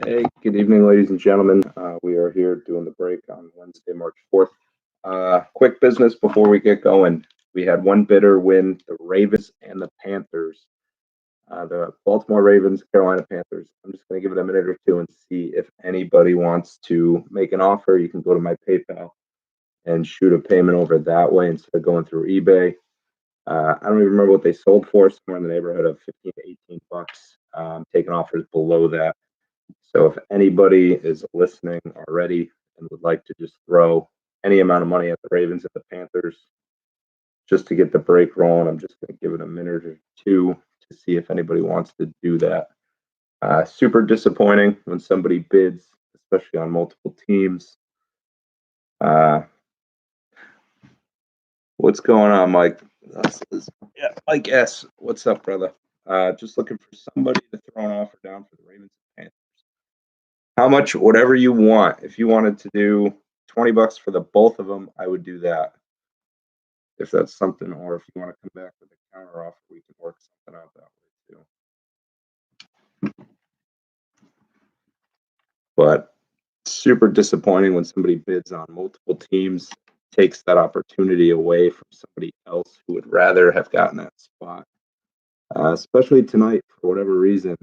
Hey, good evening, ladies and gentlemen. We are here doing the break on Wednesday, March 4th. Quick business before we get going. We had one bidder win the Ravens and the Panthers. The Baltimore Ravens, Carolina Panthers. I'm just going to give it a minute or two and see if anybody wants to make an offer. You can go to my PayPal and shoot a payment over that way instead of going through eBay. I don't even remember what they sold for, somewhere in the neighborhood of 15 to 18 bucks. Taking offers below that. So if anybody is listening already and would like to just throw any amount of money at the Ravens and the Panthers just to get the break rolling, I'm just going to give it a minute or two to see if anybody wants to do that. Super disappointing when somebody bids, especially on multiple teams. What's going on, Mike? Yeah, Mike S. What's up, brother? Just looking for somebody to throw an offer down for the Ravens and Panthers. How much? Whatever you want. If you wanted to do 20 bucks for the both of them, I would do that. If that's something, or if you want to come back with a counter offer, we can work something out that way too. But super disappointing when somebody bids on multiple teams, takes that opportunity away from somebody else who would rather have gotten that spot. Especially tonight, for whatever reason.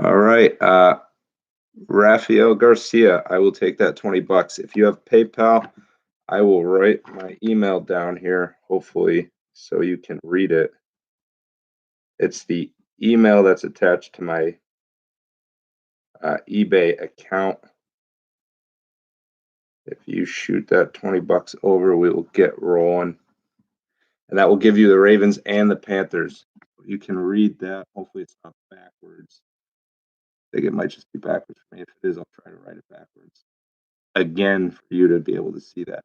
All right. Rafael Garcia, I will take that 20 bucks. If you have PayPal, I will write my email down here, hopefully, so you can read it. It's the email that's attached to my eBay account. If you shoot that 20 bucks over, we will get rolling. And that will give you the Ravens and the Panthers. You can read that. Hopefully it's not backwards. I think it might just be backwards for me. If it is, I'll try to write it backwards again for you to be able to see that.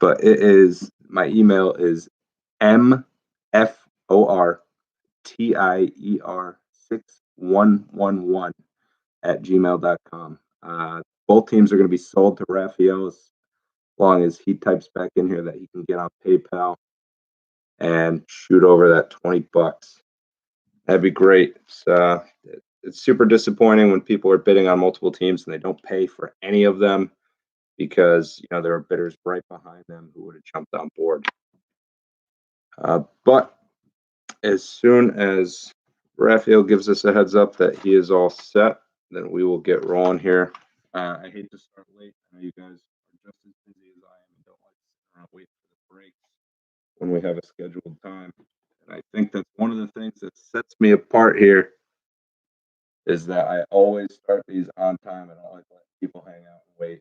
But it is, my email is mfortier611 at gmail.com. Both teams are going to be sold to Raphael as long as he types back in here that he can get on PayPal and shoot over that 20 bucks. That'd be great. It's super disappointing when people are bidding on multiple teams and they don't pay for any of them because there are bidders right behind them who would have jumped on board. But as soon as Raphael gives us a heads up that he is all set, then we will get rolling here. I hate to start late. I know you guys are just as busy as I am and don't like to sit around waiting for the breaks when we have a scheduled time. And I think that's one of the things that sets me apart here is that I always start these on time. I don't like to let people hang out and wait.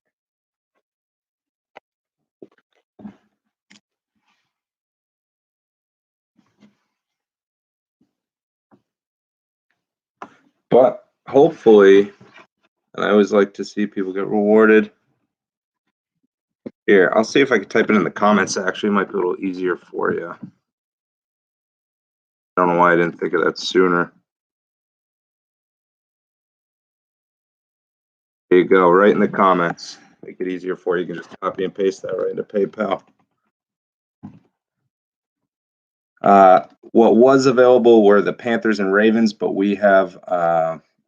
But hopefully, and I always like to see people get rewarded. Here, I'll see if I can type it in the comments. Actually, it might be a little easier for you. I don't know why I didn't think of that sooner. There you go, right in the comments. Make it easier for you. You can just copy and paste that right into PayPal. What was available were the Panthers and Ravens, but we have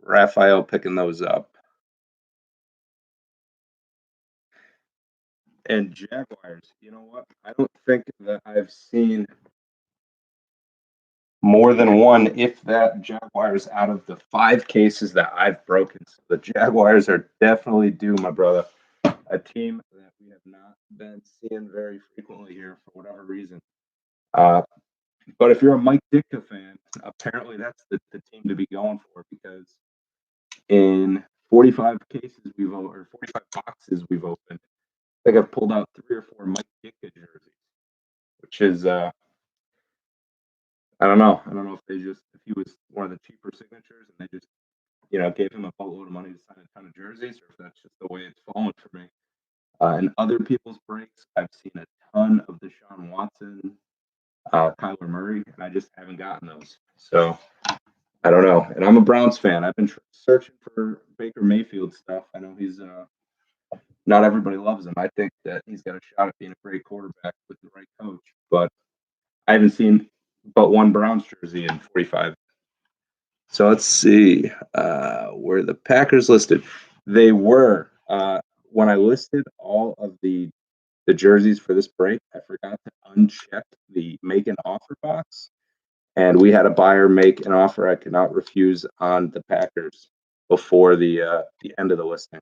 Raphael picking those up. And Jaguars, you know what? I don't think that I've seen more than one, if that, Jaguars out of the 5 cases that I've broken. So the Jaguars are definitely due, my brother. A team that we have not been seeing very frequently here for whatever reason. But if you're a Mike Ditka fan, apparently that's the team to be going for, because in 45 cases or 45 boxes we've opened, I think I've pulled out 3 or 4 Mike Ditka jerseys, which is I don't know. I don't know if he was one of the cheaper signatures and they just gave him a boatload of money to sign a ton of jerseys, or if that's just the way it's fallen for me. In other people's breaks, I've seen a ton of Deshaun Watson, Kyler Murray, and I just haven't gotten those. So I don't know. And I'm a Browns fan. I've been searching for Baker Mayfield stuff. I know he's not everybody loves him. I think that he's got a shot at being a great quarterback with the right coach, but I haven't seen but one Browns jersey in 45. So let's see where the Packers listed. They were when I listed all of the jerseys for this break, I forgot to uncheck the make an offer box, and we had a buyer make an offer I could not refuse on the Packers before the end of the listing.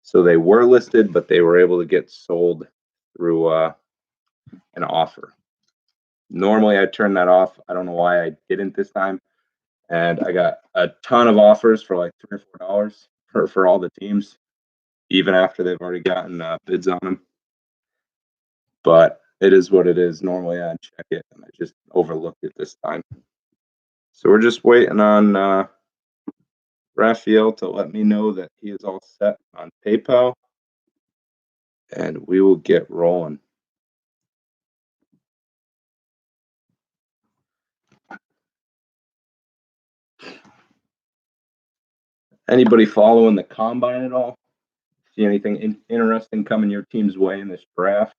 So they were listed, but they were able to get sold through an offer. Normally, I turn that off. I don't know why I didn't this time, and I got a ton of offers for like $3 or $4 for all the teams, even after they've already gotten bids on them. But it is what it is. Normally, I check it, and I just overlooked it this time. So we're just waiting on Raphael to let me know that he is all set on PayPal, and we will get rolling. Anybody following the combine at all? See anything interesting coming your team's way in this draft?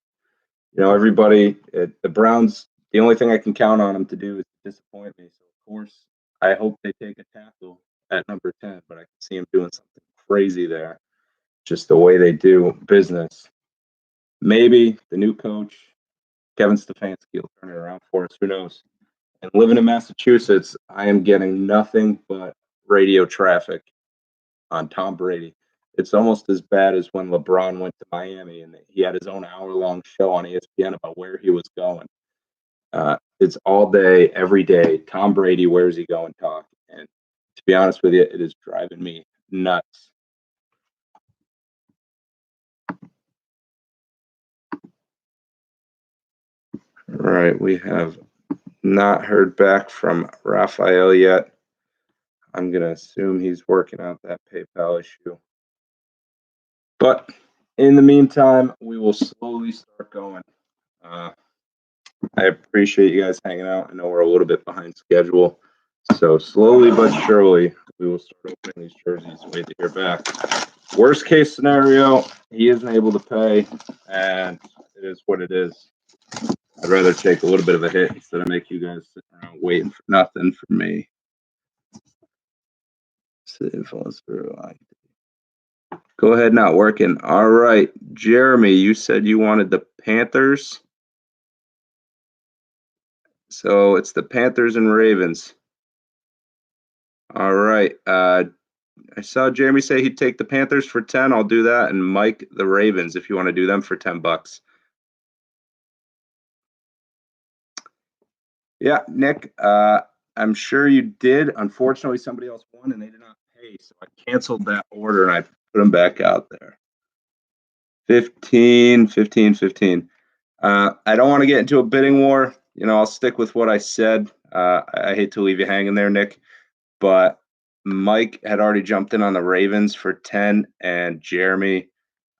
You know, everybody, the Browns, the only thing I can count on them to do is disappoint me. So, of course, I hope they take a tackle at number 10, but I can see them doing something crazy there. Just the way they do business. Maybe the new coach, Kevin Stefanski, will turn it around for us. Who knows? And living in Massachusetts, I am getting nothing but radio traffic on Tom Brady. It's almost as bad as when LeBron went to Miami and he had his own hour-long show on ESPN about where he was going. It's all day, every day. Tom Brady, where's he going? Talk. And to be honest with you, it is driving me nuts. All right, we have not heard back from Raphael yet. I'm going to assume he's working out that PayPal issue. But in the meantime, we will slowly start going. I appreciate you guys hanging out. I know we're a little bit behind schedule. So slowly but surely, we will start opening these jerseys. Wait to hear back. Worst case scenario, he isn't able to pay, and it is what it is. I'd rather take a little bit of a hit instead of make you guys sit around waiting for nothing from me. Go ahead, not working. All right, Jeremy, you said you wanted the Panthers. So it's the Panthers and Ravens. All right. I saw Jeremy say he'd take the Panthers for 10. I'll do that. And Mike, the Ravens, if you want to do them for $10. Yeah, Nick, I'm sure you did. Unfortunately, somebody else won and they did not pay. So I canceled that order and I put them back out there. 15. I don't want to get into a bidding war. You know, I'll stick with what I said. I hate to leave you hanging there, Nick, but Mike had already jumped in on the Ravens for 10, and Jeremy,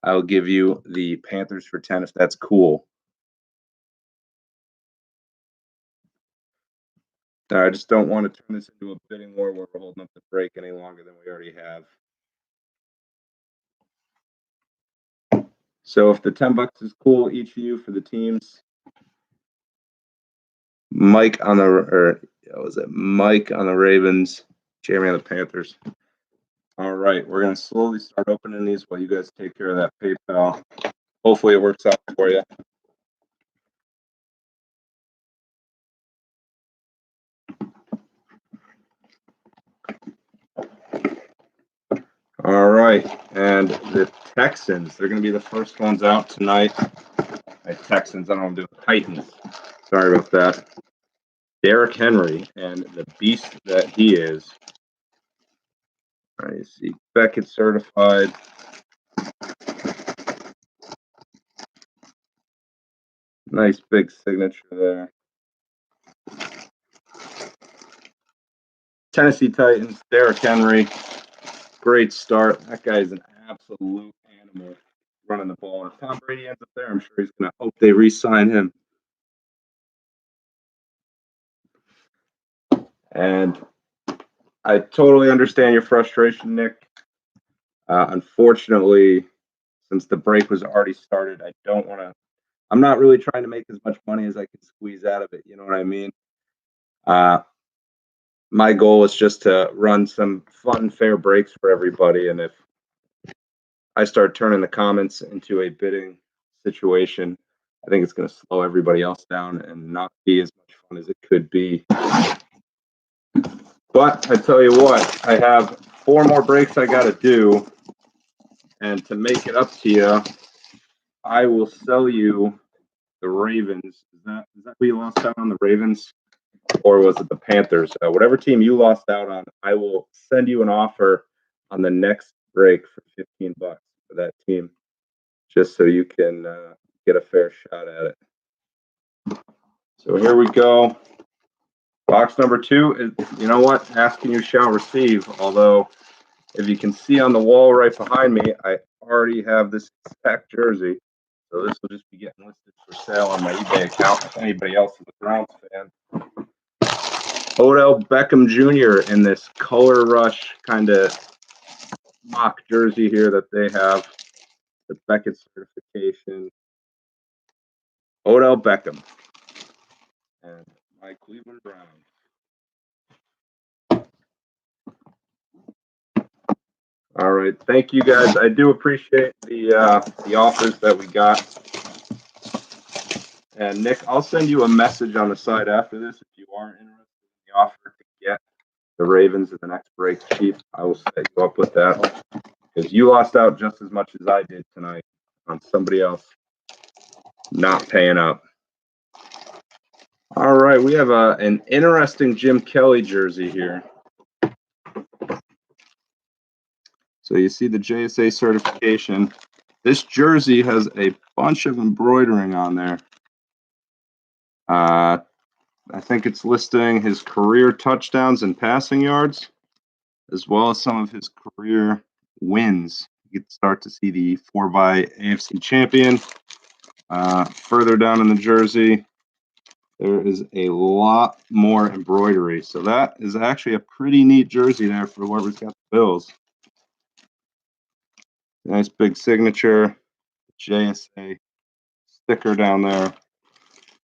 I'll give you the Panthers for 10 if that's cool. I just don't want to turn this into a bidding war where we're holding up the break any longer than we already have. So if the $10 is cool, each of you for the teams. Mike on the Mike on the Ravens, Jeremy on the Panthers. All right, we're gonna slowly start opening these while you guys take care of that PayPal. Hopefully it works out for you. All right, and the Texans, they're going to be the first ones out tonight. Texans, I don't do Titans. Sorry about that. Derrick Henry and the beast that he is. I see Beckett certified. Nice big signature there. Tennessee Titans, Derrick Henry. Great start. That guy is an absolute animal running the ball. If Tom Brady ends up there, I'm sure he's going to hope they re-sign him. And I totally understand your frustration, Nick. Unfortunately, since the break was already started, I'm not really trying to make as much money as I can squeeze out of it. You know what I mean? My goal is just to run some fun, fair breaks for everybody. And if I start turning the comments into a bidding situation, I think it's going to slow everybody else down and not be as much fun as it could be. But I tell you what, I have 4 more breaks I got to do. And to make it up to you, I will sell you the Ravens. Is that who you lost out on, the Ravens? Or was it the Panthers? Whatever team you lost out on, I will send you an offer on the next break for $15 for that team, just so you can get a fair shot at it. So here we go. Box number 2 is, you know what? Asking you shall receive. Although, if you can see on the wall right behind me, I already have this exact jersey. So this will just be getting listed for sale on my eBay account. If anybody else is a Browns fan, Odell Beckham Jr. in this Color Rush kind of mock jersey here that they have, the Beckett certification. Odell Beckham and my Cleveland Browns. All right, thank you guys. I do appreciate the offers that we got. And Nick, I'll send you a message on the side after this if you are interested in the offer to get the Ravens in the next break cheap. I will set you up with that because you lost out just as much as I did tonight on somebody else not paying up. All right, we have an interesting Jim Kelly jersey here. So you see the JSA certification. This jersey has a bunch of embroidering on there. I think it's listing his career touchdowns and passing yards, as well as some of his career wins. You can start to see the 4x AFC champion. Further down in the jersey, there is a lot more embroidery. So that is actually a pretty neat jersey there for whoever's got the Bills. Nice big signature, JSA sticker down there.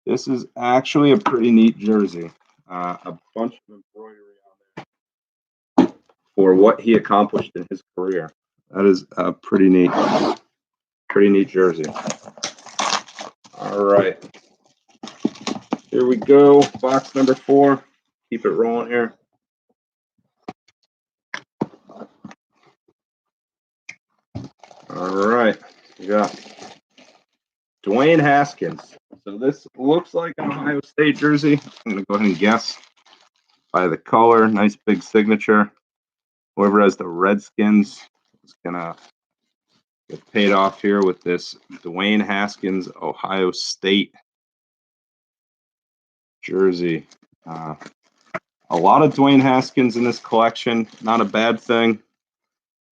This is actually a pretty neat jersey. A bunch of embroidery on there for what he accomplished in his career. That is a pretty neat jersey. All right. Here we go. Box number 4. Keep it rolling here. All right. We got Dwayne Haskins. So this looks like an Ohio State jersey. I'm going to go ahead and guess by the color. Nice big signature. Whoever has the Redskins is going to get paid off here with this Dwayne Haskins Ohio State jersey. A lot of Dwayne Haskins in this collection. Not a bad thing.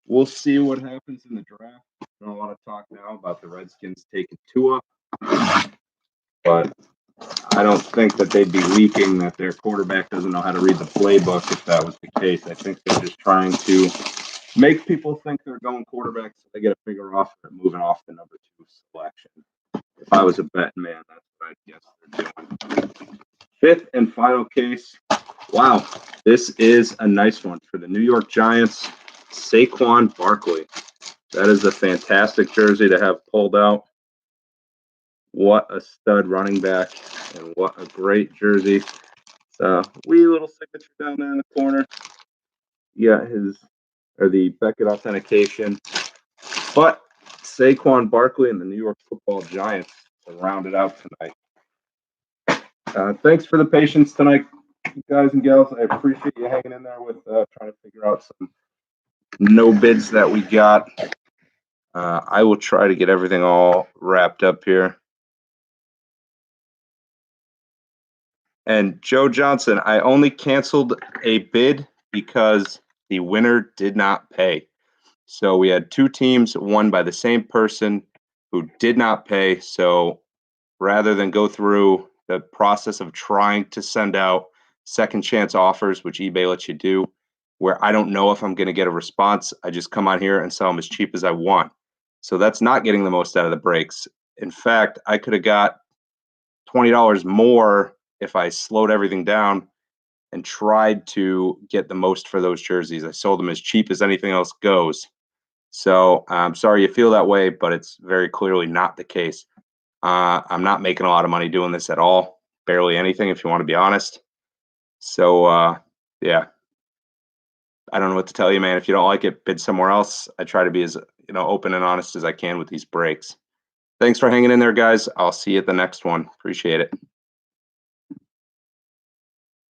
We'll see what happens in the draft. There's a lot of talk now about the Redskins taking Tua, but I don't think that they'd be leaking that their quarterback doesn't know how to read the playbook if that was the case. I think they're just trying to make people think they're going quarterback so they get a bigger offer moving off the number 2 selection. If I was a betting man, that's what I'd guess they're doing. 5th and final case. Wow, this is a nice one for the New York Giants, Saquon Barkley. That is a fantastic jersey to have pulled out. What a stud running back, and what a great jersey. It's a wee little signature down there in the corner. You got the Beckett authentication. But Saquon Barkley and the New York Football Giants to round it out tonight. Thanks for the patience tonight, guys and gals. I appreciate you hanging in there with trying to figure out some no bids that we got. I will try to get everything all wrapped up here. And Joe Johnson, I only canceled a bid because the winner did not pay. So we had 2 teams won by the same person who did not pay. So rather than go through the process of trying to send out second chance offers, which eBay lets you do, where I don't know if I'm going to get a response, I just come on here and sell them as cheap as I want. So that's not getting the most out of the breaks. In fact, I could have got $20 more if I slowed everything down and tried to get the most for those jerseys. I sold them as cheap as anything else goes. So I'm sorry you feel that way, but it's very clearly not the case. I'm not making a lot of money doing this at all. Barely anything, if you want to be honest. So yeah, I don't know what to tell you, man. If you don't like it, bid somewhere else. I try to be as open and honest as I can with these breaks. Thanks for hanging in there, guys. I'll see you at the next one. Appreciate it.